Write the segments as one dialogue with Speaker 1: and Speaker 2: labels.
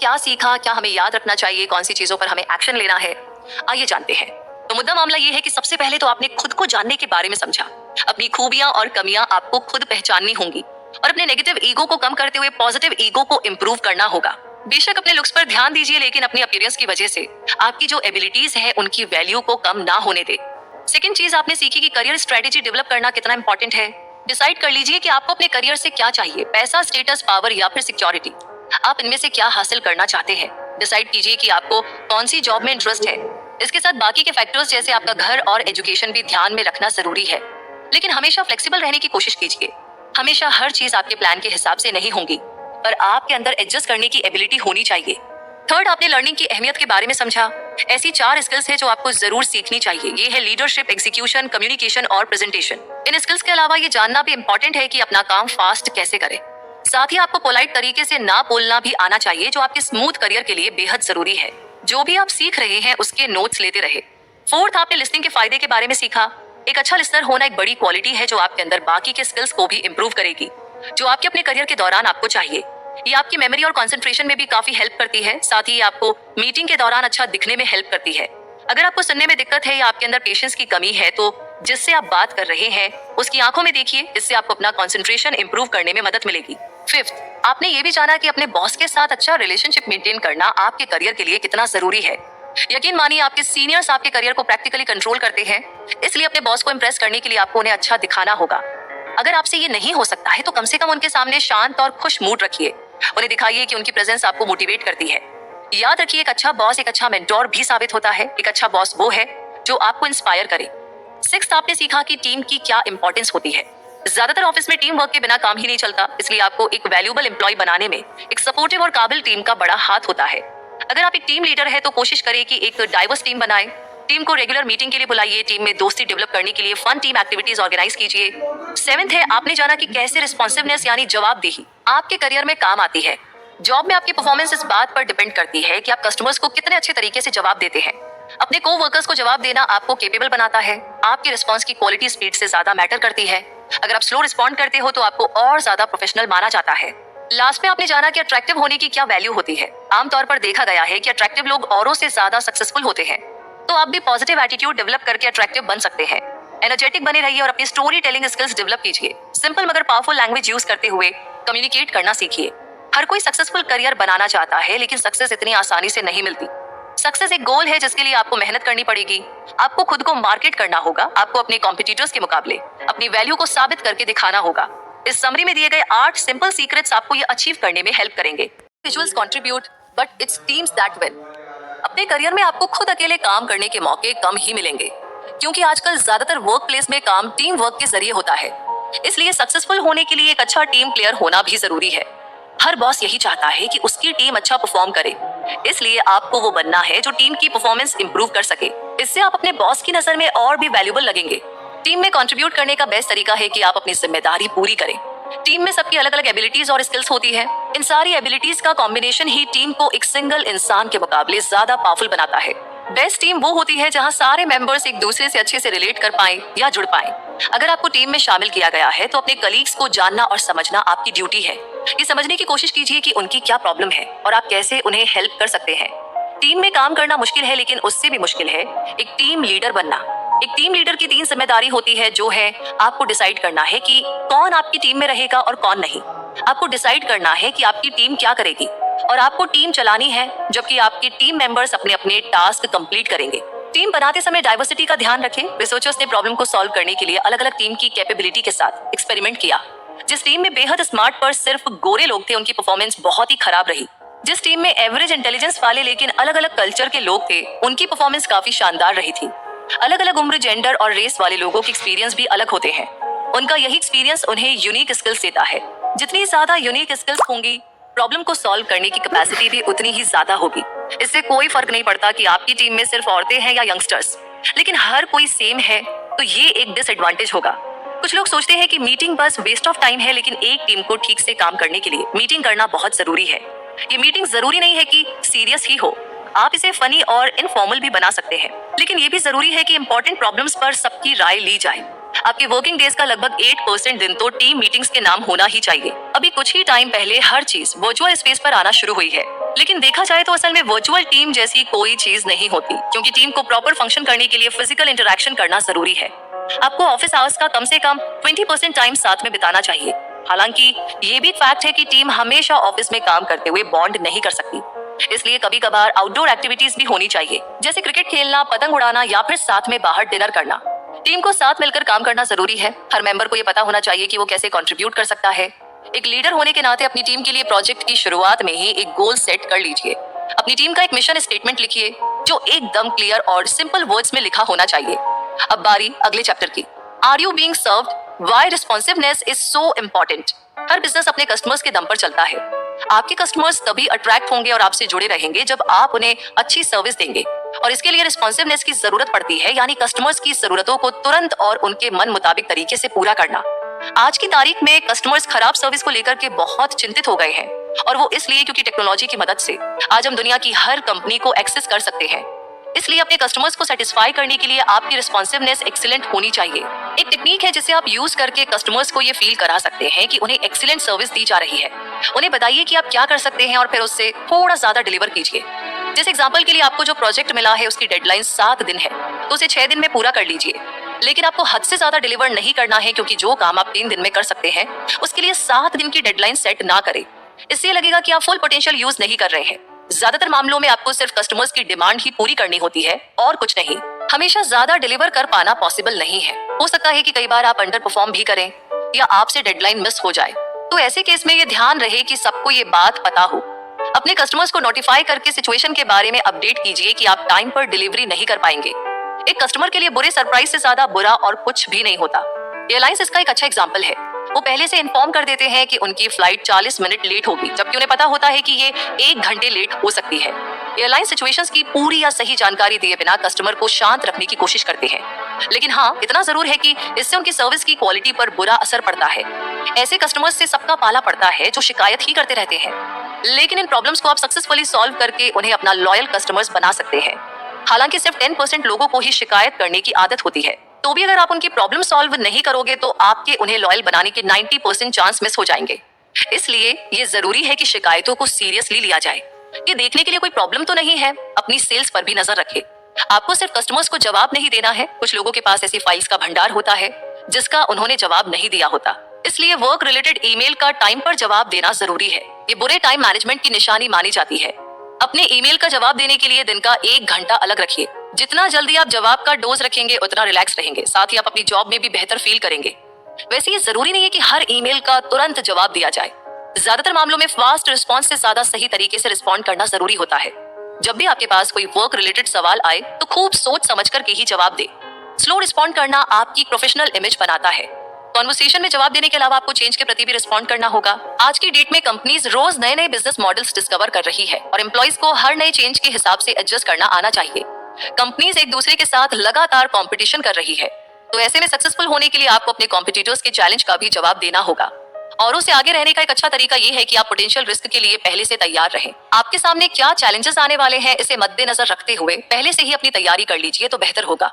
Speaker 1: क्या सीखा, क्या हमें याद रखना चाहिए, कौन सी चीजों पर हमें एक्शन लेना है, आइए जानते हैं। तो मुद्दा मामला ये है कि सबसे पहले तो आपने खुद को जानने के बारे में समझा। अपनी खूबियां और कमियां आपको खुद पहचाननी होंगी और अपने नेगेटिव ईगो को कम करते हुए पॉजिटिव ईगो को इंप्रूव करना होगा। बेशक अपने लुक्स पर ध्यान दीजिए, लेकिन अपनी अपीयरेंस की वजह से आपकी जो एबिलिटीज है उनकी वैल्यू को कम ना होने दे। सेकंड चीज आपने सीखी कि करियर स्ट्रेटेजी डेवलप करना कितना इंपॉर्टेंट है। डिसाइड कर लीजिए कि आपको अपने करियर से क्या चाहिए, पैसा, स्टेटस, पावर या फिर सिक्योरिटी। आप इनमें से क्या हासिल करना चाहते हैं। डिसाइड कीजिए कि आपको कौन सी जॉब में इंटरेस्ट है। इसके साथ बाकी के फैक्टर्स जैसे आपका घर और एजुकेशन भी ध्यान में रखना जरूरी है, लेकिन हमेशा फ्लेक्सिबल रहने की कोशिश कीजिए। हमेशा हर चीज आपके प्लान के हिसाब से नहीं होंगी, पर आपके अंदर एडजस्ट करने की एबिलिटी होनी चाहिए। थर्ड, आपने लर्निंग की अहमियत के बारे में समझा। ऐसी 4 स्किल्स है जो आपको जरूर सीखनी चाहिए। ये है लीडरशिप, एग्जीक्यूशन, कम्युनिकेशन और प्रेजेंटेशन। इन स्किल्स के अलावा ये जानना भी इंपॉर्टेंट है कि अपना काम फास्ट कैसे करें। साथ ही आपको पोलाइट तरीके से ना बोलना भी आना चाहिए, जो आपके स्मूथ करियर के लिए बेहद जरूरी है। जो भी आप सीख रहे हैं उसके नोट्स लेते रहे। फोर्थ, आपने लिसनिंग के फायदे के बारे में सीखा। एक अच्छा लिसनर होना एक बड़ी क्वालिटी है जो आपके अंदर बाकी के स्किल्स को भी इंप्रूव करेगी, जो आपके अपने करियर के दौरान आपको चाहिए। ये आपकी मेमोरी और कंसंट्रेशन में भी काफी हेल्प करती है। साथ ही आपको मीटिंग के दौरान अच्छा दिखने में हेल्प करती है। अगर आपको सुनने में दिक्कत है या आपके अंदर पेशेंस की कमी है, तो जिससे आप बात कर रहे हैं उसकी आंखों में देखिए। इससे आपको अपना कंसंट्रेशन इंप्रूव करने में मदद मिलेगी। फिफ्थ, आपने ये भी जाना कि अपने बॉस के साथ अच्छा रिलेशनशिप मेंटेन करना आपके करियर के लिए कितना जरूरी है। यकीन मानिए, आपके सीनियर्स आपके करियर को प्रैक्टिकली कंट्रोल करते हैं, इसलिए अपने बॉस को इंप्रेस करने के लिए आपको उन्हें अच्छा दिखाना होगा। अगर आपसे ये नहीं हो सकता है तो कम से कम उनके सामने शांत और खुश मूड रखिए। उन्हें दिखाइए कि उनकी प्रेजेंस आपको मोटिवेट करती है। याद रखिए, एक अच्छा बॉस एक अच्छा मेंटोर भी साबित होता है। एक अच्छा बॉस वो है जो आपको इंस्पायर करे। सिक्स्थ, आपने सीखा कि टीम की क्या इंपॉर्टेंस होती है। ज्यादातर ऑफिस में टीम वर्क के बिना काम ही नहीं चलता, इसलिए आपको एक वैल्यूएबल एम्प्लॉय बनाने में एक सपोर्टिव और काबिल टीम का बड़ा हाथ होता है। अगर आप एक टीम लीडर है तो कोशिश करें कि एक डाइवर्स टीम बनाएं। टीम को रेगुलर मीटिंग के लिए बुलाइए। टीम में दोस्ती डेवलप करने के लिए फन टीम एक्टिविटीज ऑर्गेनाइज कीजिए। सेवेंथ है, आपने जाना कि कैसे रिस्पॉन्सिवनेस यानी जवाबदेही आपके करियर में काम आती है। जॉब में आपकी परफॉर्मेंस इस बात पर डिपेंड करती है कि आप कस्टमर्स को कितने अच्छे तरीके से जवाब देते हैं। अपने को वर्कर्स को जवाब देना आपको केपेबल बनाता है। आपके रिस्पॉन्स की क्वालिटी स्पीड से ज्यादा मैटर करती है। अगर आप स्लो रिस्पॉन्ड करते हो तो आपको और ज्यादा प्रोफेशनल माना जाता है। लास्ट में आपने जाना कि अट्रैक्टिव होने की क्या वैल्यू होती है। आमतौर पर देखा गया है कि अट्रैक्टिव लोग औरों से ज्यादा सक्सेसफुल होते हैं, तो आप भी पॉजिटिव एटीट्यूड डेवलप करके अट्रैक्टिव बन सकते हैं। एनर्जेटिक बने रहिए और अपनी स्टोरी टेलिंग स्किल्स डेवलप कीजिए। सिंपल मगर पावरफुल लैंग्वेज यूज करते हुए कम्युनिकेट करना सीखिए। हर कोई सक्सेसफुल करियर बनाना चाहता है, लेकिन सक्सेस इतनी आसानी से नहीं मिलती। सक्सेस एक गोल है जिसके लिए आपको मेहनत करनी पड़ेगी। आपको खुद को मार्केट करना होगा। आपको अपने कॉम्पिटिटर्स के मुकाबले अपनी वैल्यू को साबित करके दिखाना होगा। इस समरी में दिए गए 8 सिंपल सीक्रेट्स आपको ये अचीव करने में हेल्प करेंगे। Individuals contribute but it's teams that win. अपने करियर में आपको खुद अकेले काम करने के मौके कम ही मिलेंगे, क्योंकि आजकल ज्यादातर वर्क प्लेस में काम टीम वर्क के जरिए होता है। इसलिए सक्सेसफुल होने के लिए एक अच्छा टीम प्लेयर होना भी जरूरी है। हर बॉस यही चाहता है कि उसकी टीम अच्छा परफॉर्म करे, इसलिए आपको वो बनना है जो टीम की परफॉर्मेंस इंप्रूव कर सके। इससे आप अपने बॉस की नजर में और भी वैल्यूएबल लगेंगे। टीम में कंट्रीब्यूट करने का बेस्ट तरीका है कि आप अपनी जिम्मेदारी पूरी करें। टीम में सबकी अलग अलग एबिलिटीज और स्किल्स होती है। इन सारी एबिलिटीज का कॉम्बिनेशन ही टीम को एक सिंगल इंसान के मुकाबले ज्यादा पावरफुल बनाता है। बेस्ट टीम वो होती है जहां सारे मेंबर्स एक दूसरे से अच्छे से रिलेट कर पाए या जुड़ पाए। अगर आपको टीम में शामिल किया गया है तो अपने कलीग्स को जानना और समझना आपकी ड्यूटी है। ये समझने की कोशिश कीजिए कि उनकी क्या प्रॉब्लम है और आप कैसे उन्हें हेल्प कर सकते हैं। टीम में काम करना मुश्किल है, लेकिन उससे भी मुश्किल है एक टीम लीडर बनना। एक टीम लीडर की 3 जिम्मेदारी होती है, जो है आपको डिसाइड करना है कि कौन आपकी टीम में रहेगा और कौन नहीं। आपको डिसाइड करना है कि आपकी टीम क्या करेगी और आपको टीम चलानी है, जबकि आपके टीम मेंबर्स अपने अपने टास्क कंप्लीट करेंगे। टीम बनाते समय डाइवर्सिटी का ध्यान रखें। रिसर्चर्स ने प्रॉब्लम को सॉल्व करने के लिए अलग अलग टीम की कैपेबिलिटी के साथ एक्सपेरिमेंट किया। जिस टीम में बेहद स्मार्ट पर सिर्फ गोरे लोग थे, उनकी परफॉर्मेंस बहुत ही खराब रही। जिस टीम में एवरेज इंटेलिजेंस वाले लेकिन अलग अलग कल्चर के लोग थे, उनकी परफॉर्मेंस काफी शानदार रही थी। अलग अलग उम्र, जेंडर और रेस वाले लोगों के एक्सपीरियंस भी अलग होते हैं। उनका यही एक्सपीरियंस उन्हें यूनिक स्किल्स देता है। जितनी ज्यादा यूनिक स्किल्स होंगी, प्रॉब्लम को सॉल्व करने की कैपेसिटी भी उतनी ही ज्यादा होगी। इससे कोई फर्क नहीं पड़ता कि आपकी टीम में सिर्फ औरतें हैं या यंगस्टर्स, लेकिन हर कोई सेम है तो ये एक डिसएडवांटेज होगा। कुछ लोग सोचते हैं कि मीटिंग बस वेस्ट ऑफ टाइम है, लेकिन एक टीम को ठीक से काम करने के लिए मीटिंग करना बहुत जरूरी है। ये मीटिंग जरूरी नहीं है कि सीरियस ही हो, आप इसे फनी और इनफॉर्मल भी बना सकते हैं, लेकिन ये भी जरूरी है कि इंपॉर्टेंट प्रॉब्लम्स पर सबकी राय ली जाए। आपके वर्किंग डेज का लगभग 8% दिन तो टीम मीटिंग्स के नाम होना ही चाहिए। अभी कुछ ही टाइम पहले हर चीज वर्चुअल स्पेस पर आना शुरू हुई है, लेकिन देखा जाए तो असल में वर्चुअल टीम जैसी कोई चीज नहीं होती, क्योंकि टीम को प्रॉपर फंक्शन करने के लिए फिजिकल इंटरेक्शन करना जरूरी है। आपको ऑफिस आवर्स का कम से कम 20% टाइम साथ में बिताना चाहिए। हालांकि ये भी फैक्ट है कि टीम हमेशा ऑफिस में काम करते हुए बॉन्ड नहीं कर सकती, इसलिए कभी कभार आउटडोर एक्टिविटीज भी होनी चाहिए, जैसे क्रिकेट खेलना, पतंग उड़ाना या फिर साथ में बाहर डिनर करना। टीम को साथ मिलकर काम करना जरूरी है। हर मेंबर को ये पता होना चाहिए कि वो कैसे कंट्रीब्यूट कर सकता है। एक लीडर होने के नाते अपनी टीम के लिए प्रोजेक्ट की शुरुआत में ही एक गोल सेट कर लीजिए। अपनी टीम का एक मिशन स्टेटमेंट लिखिए जो एकदम क्लियर और सिंपल वर्ड्स में लिखा होना चाहिए। अब बारी अगले चैप्टर की। Are you being served? Why responsiveness is so important. हर बिजनेस अपने कस्टमर्स के दम पर चलता है। आपके कस्टमर्स तभी अट्रैक्ट होंगे और आपसे जुड़े रहेंगे जब आप उन्हें अच्छी सर्विस देंगे, और इसके लिए रिस्पॉन्सिवनेस की जरूरत पड़ती है, यानी कस्टमर्स की जरूरतों को तुरंत और उनके मन मुताबिक तरीके से पूरा करना। आज की तारीख में कस्टमर्स खराब सर्विस को लेकर के बहुत चिंतित हो गए हैं, और वो इसलिए क्योंकि टेक्नोलॉजी की मदद से आज हम दुनिया की हर कंपनी को एक्सेस कर सकते हैं। इसलिए अपने कस्टमर्स को सेटिस्फाई करने के लिए आपकी रिस्पॉन्सिवनेस एक्सीलेंट होनी चाहिए। एक टेक्निक है जिसे आप यूज करके कस्टमर्स को ये फील करा सकते हैं कि उन्हें एक्सीलेंट सर्विस दी जा रही है। उन्हें बताइए कि आप क्या कर सकते हैं और फिर उससे थोड़ा ज्यादा डिलीवर कीजिए। जैसे एग्जांपल के लिए आपको जो प्रोजेक्ट मिला है उसकी डेडलाइन 7 दिन है, तो उसे 6 दिन में पूरा कर लीजिए। लेकिन आपको हद से ज्यादा डिलीवर नहीं करना है, क्योंकि जो काम आप 3 दिन में कर सकते हैं उसके लिए 7 दिन की डेडलाइन सेट ना करें। इससे लगेगा कि आप फुल पोटेंशियल यूज नहीं कर रहे हैं। ज्यादातर मामलों में आपको सिर्फ कस्टमर्स की डिमांड ही पूरी करनी होती है और कुछ नहीं। हमेशा ज्यादा डिलीवर कर पाना पॉसिबल नहीं है। हो सकता है कि कई बार आप अंडर परफॉर्म भी करें या आपसे डेडलाइन मिस हो जाए, तो ऐसे केस में ये ध्यान रहे कि सबको ये बात पता हो। अपने कस्टमर्स को नोटिफाई करके सिचुएशन के बारे में अपडेट कीजिए कि आप टाइम पर डिलीवरी नहीं कर पाएंगे। एक कस्टमर के लिए बुरे सरप्राइज से ज्यादा बुरा और कुछ भी नहीं होता। एयरलाइंस इसका एक अच्छा एग्जांपल है। वो पहले से इन्फॉर्म कर देते हैं कि उनकी फ्लाइट 40 मिनट लेट होगी, जबकि उन्हें पता होता है कि ये 1 घंटे लेट हो सकती है। एयरलाइन सिचुएशंस की पूरी या सही जानकारी दिए बिना कस्टमर को शांत रखने की कोशिश करते हैं, लेकिन हाँ, इतना जरूर है कि इससे उनकी सर्विस की क्वालिटी पर बुरा असर पड़ता है। ऐसे कस्टमर्स से सबका पाला पड़ता है जो शिकायत ही करते रहते हैं, लेकिन इन प्रॉब्लम्स को आप सक्सेसफुली सॉल्व करके उन्हें अपना लॉयल कस्टमर्स बना सकते हैं। हालांकि सिर्फ 10% लोगों को ही शिकायत करने की आदत होती है, तो भी अगर आप उनकी प्रॉब्लम सॉल्व नहीं करोगे तो आपके उन्हें लॉयल बनाने के 90% चांस मिस हो जाएंगे। इसलिए ये जरूरी है कि शिकायतों को सीरियसली लिया जाए। ये देखने के लिए कोई प्रॉब्लम तो नहीं है। अपनी सेल्स पर भी नजर रखें। आपको सिर्फ कस्टमर्स को जवाब नहीं देना है। कुछ लोगों के पास ऐसी फाइल्स का भंडार होता है जिसका उन्होंने जवाब नहीं दिया होता, इसलिए वर्क रिलेटेड ईमेल का टाइम पर जवाब देना जरूरी है। ये बुरे टाइम मैनेजमेंट की निशानी मानी जाती है। अपने ईमेल का जवाब देने के लिए दिन का 1 घंटा अलग रखिए। जितना जल्दी आप जवाब का डोज रखेंगे उतना रिलैक्स रहेंगे, साथ ही आप अपनी जॉब में भी बेहतर फील करेंगे। वैसे ये जरूरी नहीं है कि हर ईमेल का तुरंत जवाब दिया जाए। ज्यादातर मामलों में फास्ट रिस्पॉन्स से ज्यादा सही तरीके से रिस्पॉन्ड करना जरूरी होता है। जब भी आपके पास कोई वर्क रिलेटेड सवाल आए तो खूब सोच समझ कर के ही जवाब दे। स्लो रिस्पॉन्ड करना आपकी प्रोफेशनल इमेज बनाता है। कॉन्वर्सेशन में जवाब देने के अलावा आपको चेंज के प्रति भी रिस्पॉन्ड करना होगा। आज की डेट में कंपनीज रोज नए नए बिजनेस मॉडल्स डिस्कवर कर रही है और एम्प्लॉइज को हर नए चेंज के हिसाब से एडजस्ट करना आना चाहिए। कंपनीज एक दूसरे के साथ लगातार कंपटीशन कर रही है, तो ऐसे में सक्सेसफुल होने के लिए आपको अपने कॉम्पिटिटर्स के चैलेंज का भी जवाब देना होगा। और उससे आगे रहने का एक अच्छा तरीका ये है कि आप पोटेंशियल रिस्क के लिए पहले से तैयार रहें। आपके सामने क्या चैलेंजेस आने वाले हैं इसे मद्देनजर रखते हुए पहले से ही अपनी तैयारी कर लीजिए तो बेहतर होगा।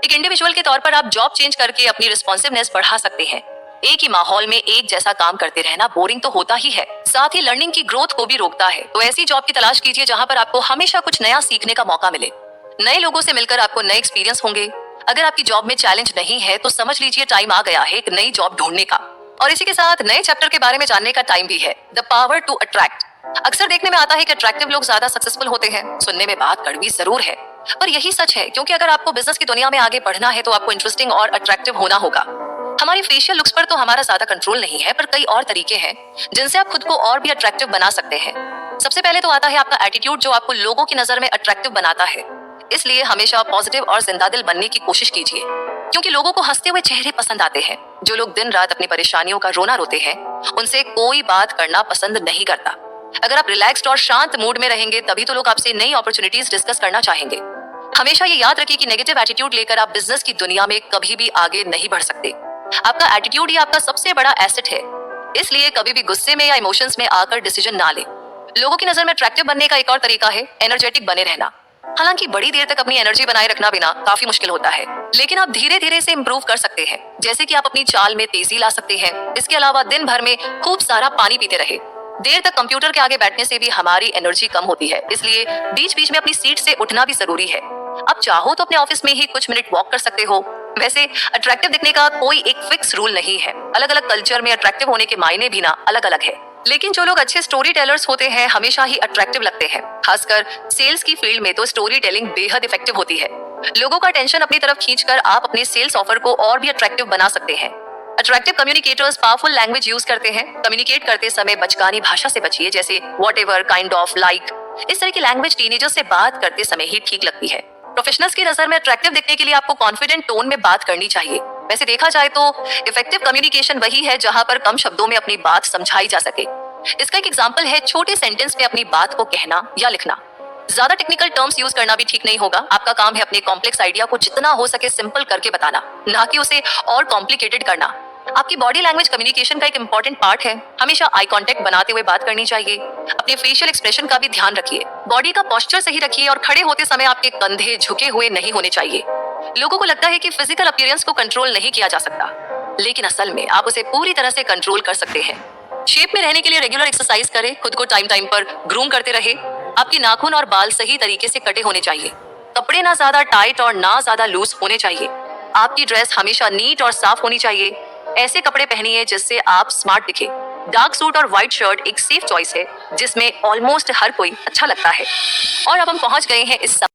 Speaker 1: एक इंडिविजुअल के तौर पर आप जॉब चेंज करके अपनी रिस्पॉन्सिवनेस बढ़ा सकते हैं। एक ही माहौल में एक जैसा काम करते रहना बोरिंग तो होता ही है, साथ ही लर्निंग की ग्रोथ को भी रोकता है। तो ऐसी जॉब की तलाश कीजिए जहां पर आपको हमेशा कुछ नया सीखने का मौका मिले। नए लोगों से मिलकर आपको नए एक्सपीरियंस होंगे। अगर आपकी जॉब में चैलेंज नहीं है तो समझ लीजिए टाइम आ गया है एक नई जॉब ढूंढने का। और इसी के साथ नए चैप्टर के बारे में जानने का टाइम भी है, द पावर टू अट्रैक्ट। अक्सर देखने में आता है कि अट्रैक्टिव लोग ज्यादा सक्सेसफुल होते हैं। सुनने में बात कड़वी जरूर है, पर यही सच है, क्योंकि अगर आपको बिजनेस की दुनिया में आगे बढ़ना है तो आपको इंटरेस्टिंग और अट्रैक्टिव होना होगा। हमारी फेशियल लुक्स पर तो हमारा ज्यादा कंट्रोल नहीं है, पर कई और तरीके हैं जिनसे आप खुद को और भी अट्रैक्टिव बना सकते हैं। सबसे पहले तो आता है आपका एटीट्यूड, जो आपको लोगों की नजर में अट्रैक्टिव बनाता है। इसलिए हमेशा पॉजिटिव और जिंदादिल बनने की कोशिश कीजिए, क्योंकि लोगों को हंसते हुए चेहरे पसंद आते हैं। जो लोग दिन रात अपनी परेशानियों का रोना रोते हैं उनसे कोई बात करना पसंद नहीं करता। अगर आप रिलैक्स्ड और शांत मूड में रहेंगे तभी तो लोग आपसे नई अपॉर्चुनिटीज डिस्कस करना चाहेंगे। हमेशा ये याद रखिए कि नेगेटिव एटीट्यूड लेकर आप बिजनेस की दुनिया में कभी भी आगे नहीं बढ़ सकते। आपका एटीट्यूड ही आपका सबसे बड़ा एसेट है, इसलिए कभी भी गुस्से में या इमोशंस में आकर डिसीजन ना ले। लोगों की नजर में अट्रैक्टिव बनने का एक और तरीका है एनर्जेटिक बने रहना। हालांकि बड़ी देर तक अपनी एनर्जी बनाए रखना बिना काफी मुश्किल होता है, लेकिन आप धीरे धीरे से इम्प्रूव कर सकते हैं। जैसे कि आप अपनी चाल में तेजी ला सकते हैं। इसके अलावा दिन भर में खूब सारा पानी पीते रहे। देर तक कंप्यूटर के आगे बैठने से भी हमारी एनर्जी कम होती है, इसलिए बीच बीच में अपनी सीट से उठना भी जरूरी है। आप चाहो तो अपने ऑफिस में ही कुछ मिनट वॉक कर सकते हो। वैसे अट्रैक्टिव दिखने का कोई एक फिक्स रूल नहीं है। अलग अलग कल्चर में अट्रैक्टिव होने के मायने भी ना अलग अलग है। लेकिन जो लोग अच्छे स्टोरी टेलर्स होते हैं हमेशा ही अट्रैक्टिव लगते हैं। खासकर सेल्स की फील्ड में तो स्टोरी टेलिंग बेहद इफेक्टिव होती है। लोगों का अटेंशन अपनी तरफ खींचकर आप अपने सेल्स ऑफर को और भी अट्रैक्टिव बना सकते हैं। Attractive communicators powerful language use करते हैं। कम्युनिकेट करते समय बचकानी भाषा से बचिए, जैसे what ever, kind of, like. इस तरह की लैंग्वेज टीनेजर्स से बात करते समय ही ठीक लगती है। प्रोफेशनल्स की नजर में अट्रैक्टिव दिखने के लिए आपको कॉन्फिडेंट टोन में बात करनी चाहिए। वैसे देखा जाए तो इफेक्टिव कम्युनिकेशन वही है जहां पर कम शब्दों में अपनी बात समझाई जा सके। इसका एक एग्जांपल है छोटे सेंटेंस में अपनी बात को कहना या लिखना। ज्यादा टेक्निकल टर्म्स यूज करना भी ठीक नहीं होगा। आपका काम है अपने कॉम्प्लेक्स आइडिया को जितना हो सके सिंपल करके बताना, ना कि उसे और कॉम्प्लिकेटेड करना। आपकी बॉडी लैंग्वेज कम्युनिकेशन का एक इंपॉर्टेंट पार्ट है। हमेशा आई कांटेक्ट बनाते हुए बात करनी चाहिए। अपने फेशियल एक्सप्रेशन का भी ध्यान रखिए। बॉडी का पोस्चर सही रखिए और खड़े होते समय आपके कंधे झुके हुए नहीं होने चाहिए। लोगों को लगता है कि फिजिकल अपीयरेंस को कंट्रोल नहीं किया जा सकता, लेकिन असल में आप उसे पूरी तरह से कंट्रोल कर सकते हैं। शेप में रहने के लिए रेगुलर एक्सरसाइज करें। खुद को टाइम टाइम पर ग्रूम करते रहे। आपकी नाखून और बाल सही तरीके से कटे होने चाहिए। कपड़े ना ज्यादा टाइट और ना ज्यादा लूज होने चाहिए। आपकी ड्रेस हमेशा नीट और साफ होनी चाहिए। ऐसे कपड़े पहनिए जिससे आप स्मार्ट दिखे। डार्क सूट और व्हाइट शर्ट एक सेफ चॉइस है जिसमें ऑलमोस्ट हर कोई अच्छा लगता है। और अब हम पहुंच गए हैं इस